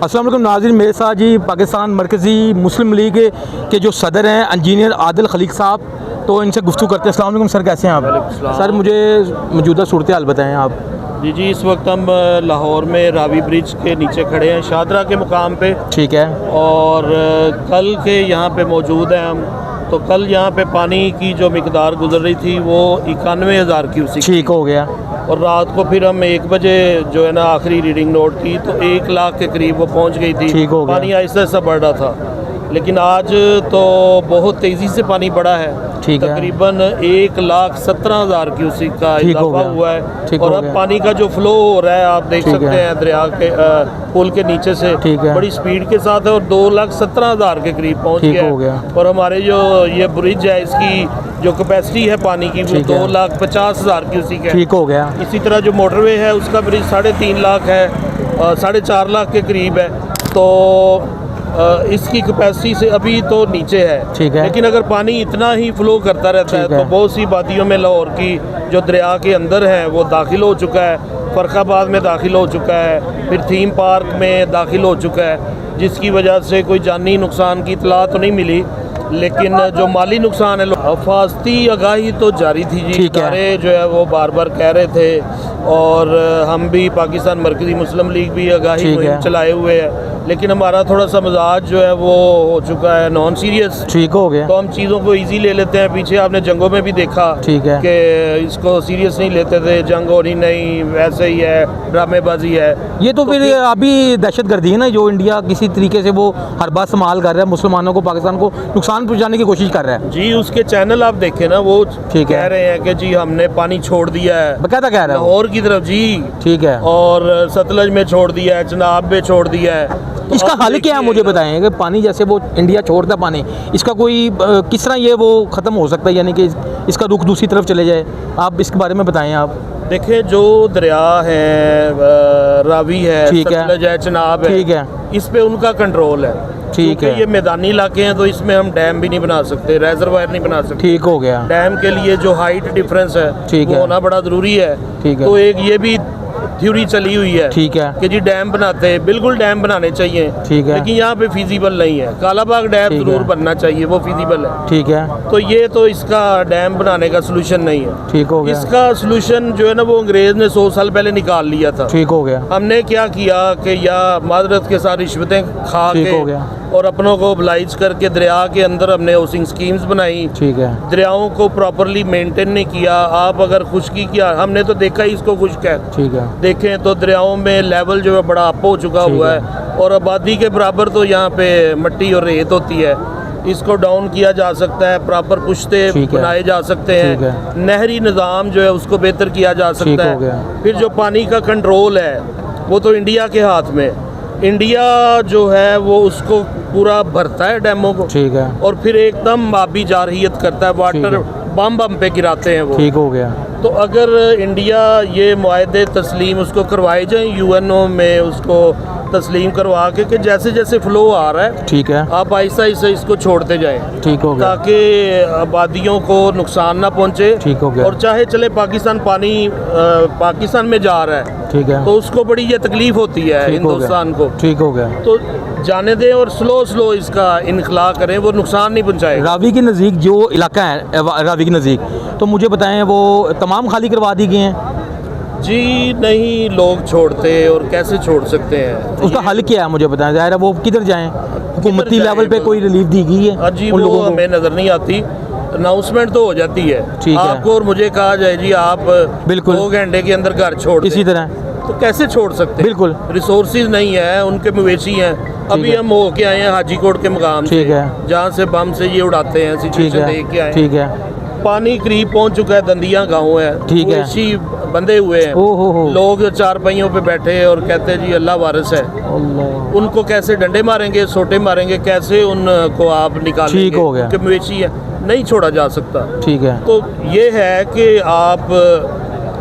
अस्सलाम वालेकुम नाज़रीन, मेरे साथ जी पाकिस्तान मरकज़ी मुस्लिम लीग के जो सदर हैं इंजीनियर आदिल खलीक साहब, तो इनसे गुफ्तगू करते हैं। अस्सलाम वालेकुम सर, कैसे हैं आप? सर मुझे मौजूदा सूरत हाल बताएं आप। जी, इस वक्त हम लाहौर में रावी ब्रिज के नीचे खड़े हैं, शादरा के मुकाम पे। ठीक है। और कल के यहाँ पे मौजूद हैं हम। तो कल यहाँ पे पानी की जो मिकदार गुजर रही थी वो 91,000 क्यूसेक ठीक हो गया। और रात को फिर हम 1 बजे जो है ना आखिरी रीडिंग नोट की तो 1 लाख के करीब वो पहुँच गई थी। ठीक हो गया। पानी आहिस्ता आहिस्ता बढ़ रहा था, लेकिन आज तो बहुत तेज़ी से पानी बढ़ा है। ठीक है। तकरीबन 1,17,000 क्यूसेक का इजाफा हुआ है। और अब पानी का जो फ्लो हो रहा है आप देख सकते हैं दरिया के पुल के नीचे से बड़ी स्पीड के साथ है और 2,17,000 के करीब पहुंच गया। और हमारे जो ये ब्रिज है इसकी जो कैपेसिटी है पानी की वो 2,50,000 क्यूसेक है। ठीक हो गया। इसी तरह जो मोटरवे है उसका ब्रिज 3.5 लाख है, 4.5 लाख के करीब है। तो इसकी कैपेसिटी से अभी तो नीचे है। ठीक है। लेकिन अगर पानी इतना ही फ्लो करता रहता है तो बहुत सी वादियों में लाहौर की जो दरिया के अंदर है वो दाखिल हो चुका है, फरखाबाद में दाखिल हो चुका है, फिर थीम पार्क में दाखिल हो चुका है, जिसकी वजह से कोई जानी नुकसान की इतला तो नहीं मिली, लेकिन जो माली नुकसान है हिफाजती आगाही तो जारी थी जी। इदारे जो है वो बार बार कह रहे थे और हम भी पाकिस्तान मरकज़ी मुस्लिम लीग भी आगाही मुहिम चलाए हुए है, लेकिन हमारा थोड़ा सा मिजाज जो है वो हो चुका है नॉन सीरियस। ठीक हो गया। तो हम चीज़ों को इजी ले लेते हैं। पीछे आपने जंगों में भी देखा कि इसको सीरियस नहीं लेते थे, जंग होनी नहीं, वैसे ही है, ड्रामेबाजी है। ये तो फिर अभी दहशत गर्दी है ना, जो इंडिया किसी तरीके से वो हर बात संभाल कर रहा है, मुसलमानों को, पाकिस्तान को नुकसान पहुंचाने की कोशिश कर रहा है जी। उसके चैनल आप देखें ना, वो कह रहे हैं कि जी हमने पानी छोड़ दिया है, बकायदा कह रहा है लाहौर की तरफ जी। ठीक है। और सतलज में छोड़ दिया है, चनाब में छोड़ दिया है। तो इसका हल क्या है मुझे बताएं कि पानी जैसे वो इंडिया छोड़ता पानी, इसका कोई किस तरह ये वो ख़त्म हो सकता है, यानी कि इसका रुख दूसरी तरफ चले जाए? आप इसके बारे में बताएं। आप देखिए, जो दरिया है, रावी है, सतलज है, चनाब है, ठीक है, इस पे उनका कंट्रोल है। ठीक है। ये मैदानी इलाके हैं तो इसमें हम डैम भी नहीं बना सकते, रेजरवायर नहीं बना सकते। ठीक हो गया। डैम के लिए जो हाइट डिफरेंस है वो होना बड़ा ज़रूरी है। ठीक है। तो एक ये भी थ्योरी चली हुई है। ठीक है। कि जी डैम बनाते हैं, बिल्कुल डैम बनाने चाहिए। ठीक है। लेकिन यहाँ पे फिजिबल नहीं है। कालाबाग डैम जरूर बनना चाहिए, वो फिजिबल है। ठीक है। तो ये तो इसका डैम बनाने का सलूशन नहीं है। ठीक हो गया। इसका सलूशन जो है ना वो अंग्रेज ने 100 साल पहले निकाल लिया था। ठीक हो गया। हमने क्या किया कि या मादरत के साथ रिश्वतें खा के और अपनों को oblige करके दरिया के अंदर हमने हाउसिंग स्कीम्स बनाई। ठीक है। दरियाओं को प्रॉपरली मेंटेन नहीं किया। आप अगर खुश्की किया, हमने तो देखा ही इसको खुश्क है। ठीक है। देखें तो दरियाओं में लेवल जो है बड़ा अप हो चुका हुआ है और आबादी के बराबर तो यहाँ पे मिट्टी और रेत होती है। इसको डाउन किया जा सकता है, प्रॉपर पुश्ते बनाए जा सकते हैं, नहरी निज़ाम जो है उसको बेहतर किया जा सकता है। फिर जो पानी का कंट्रोल है वो तो इंडिया के हाथ में। इंडिया जो है वो उसको पूरा भरता है डैमों को। ठीक है। और फिर एकदम आबी जारहियत करता है, वाटर बम पे गिराते हैं वो। ठीक हो गया। तो अगर इंडिया ये मुआहदे तस्लीम उसको करवाए जाएं, यूएनओ में उसको तस्लीम करवा के कि जैसे जैसे फ्लो आ रहा है, ठीक है, आप आहिस्ता आहिस्ता इसको छोड़ते जाएं। ठीक हो गया। ताकि आबादियों को नुकसान ना पहुंचे। ठीक हो गया। और चाहे चले पाकिस्तान पानी पाकिस्तान में जा रहा है, ठीक है, तो उसको बड़ी ये तकलीफ होती है हिंदुस्तान को। ठीक हो गया। तो जाने दें और स्लो इसका इनखला करें, वो नुकसान नहीं पहुंचाएगा। रावी के नज़दीक जो इलाका है रावी के नज़दीक, तो मुझे बताएं वो तमाम खाली करवा दी गए हैं? जी नहीं, लोग छोड़ते और कैसे छोड़ सकते हैं? उसका हल क्या है मुझे बताएं। ज़ाहिर है वो किधर जाएं? हुकूमती लेवल पे कोई रिलीफ दी गई है? जी वो हमें नज़र नहीं आती। अनाउंसमेंट तो हो जाती है, ठीक है, आपको और मुझे कहा जाए जी आप बिल्कुल 2 घंटे के अंदर घर छोड़ इसी तरह, तो कैसे छोड़ सकते हैं? बिल्कुल रिसोर्सेज नहीं है, उनके मवेशी हैं। अभी हम हो के आए हैं हाजीकोट के मुकाम से, जहाँ से बम से ये उड़ाते हैं, सिचुएशन देख के आए। ठीक है। पानी करीब पहुँच चुका है, दंदियाँ गाँव है, ठीक है, मवेशी बंधे हुए हैं। लोग 4 पहियों पे बैठे और कहते हैं जी अल्लाह वारिस है। उनको कैसे डंडे मारेंगे, सोटे मारेंगे, कैसे उनको आप निकालेंगे? ठीक हो गया। उनके मवेशी है, नहीं छोड़ा जा सकता। ठीक है। तो ये है कि आप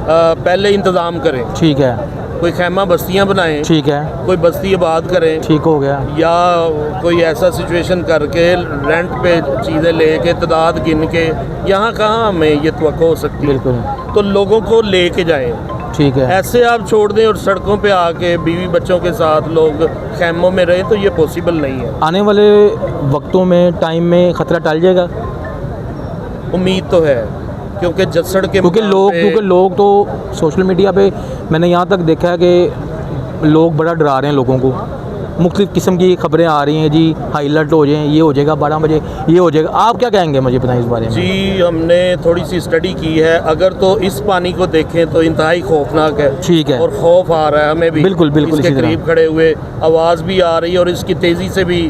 पहले इंतज़ाम करें। ठीक है। कोई खैमा बस्तियां बनाएं। ठीक है। कोई बस्ती आबाद करें। ठीक हो गया। या कोई ऐसा सिचुएशन करके रेंट पे चीज़ें लेके तादाद गिन के, यहाँ कहाँ हमें ये तवक्को हो सकती है? बिल्कुल। तो लोगों को लेके जाएं, ठीक है। ऐसे आप छोड़ दें और सड़कों पे आके बीवी बच्चों के साथ लोग खैमों में रहें तो ये पॉसिबल नहीं है। आने वाले वक्तों में टाइम में ख़तरा टल जाएगा? उम्मीद तो है, क्योंकि जसड़ के क्योंकि लोग तो सोशल मीडिया पे मैंने यहाँ तक देखा है कि लोग बड़ा डरा रहे हैं लोगों को। मुख्तलिफ़ किस्म की खबरें आ रही हैं जी, हाई अलर्ट हो जाएँ, ये हो जाएगा 12 बजे, ये हो जाएगा। आप क्या कहेंगे, मुझे बताएं इस बारे में। जी, हमने थोड़ी सी स्टडी की है। अगर तो इस पानी को देखें तो इंतहाई खौफनाक है। ठीक है। और खौफ आ रहा है हमें भी। बिल्कुल इसके करीब खड़े हुए आवाज़ भी आ रही है और इसकी तेज़ी से भी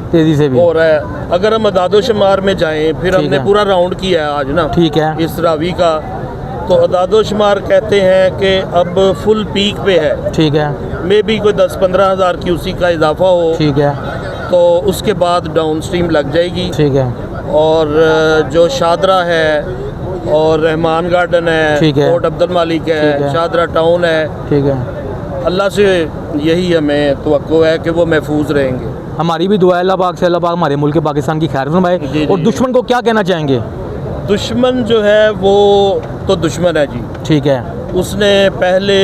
हो रहा है। अगर हम अदादोशुमार में जाएँ, फिर हमने पूरा राउंड किया है आज ना, ठीक है, इस रावी का, तो अदादोशुमार कहते हैं कि अब फुल पीक पे है। ठीक है। मे भी कोई 10-15 हज़ार क्यूसी का इजाफा हो। ठीक है। तो उसके बाद डाउन स्ट्रीम लग जाएगी। ठीक है। और जो शादरा है और रहमान गार्डन है, कोट अब्दुल मालिक है, शादरा टाउन है, ठीक है, अल्लाह से यही हमें तवक्को है कि वो महफूज रहेंगे। हमारी भी दुआ है अल्लाह पाक से, अल्लाह पाक हमारे मुल्क पाकिस्तान की खैर फरमाए। और दुश्मन को क्या कहना चाहेंगे? दुश्मन जो है वो तो दुश्मन है जी। ठीक है। उसने पहले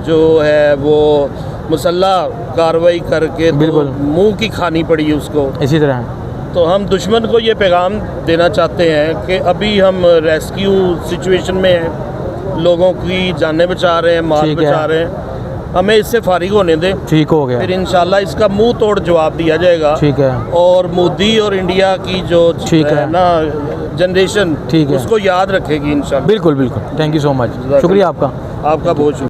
जो है वो मुसल्लह कार्रवाई करके तो मुंह की खानी पड़ी उसको। इसी तरह तो हम दुश्मन को ये पैगाम देना चाहते हैं कि अभी हम रेस्क्यू सिचुएशन में हैं, लोगों की जानें बचा रहे हैं, माल बचा रहे हैं, हमें इससे फारिग होने दें। ठीक हो गया। फिर इंशाल्लाह इसका मुंह तोड़ जवाब दिया जाएगा। ठीक है। और मोदी और इंडिया की जो है ना जनरेशन, उसको याद रखेगी इंशाल्लाह। बिल्कुल बिल्कुल। थैंक यू सो मच, शुक्रिया आपका। आपका बहुत शुक्रिया।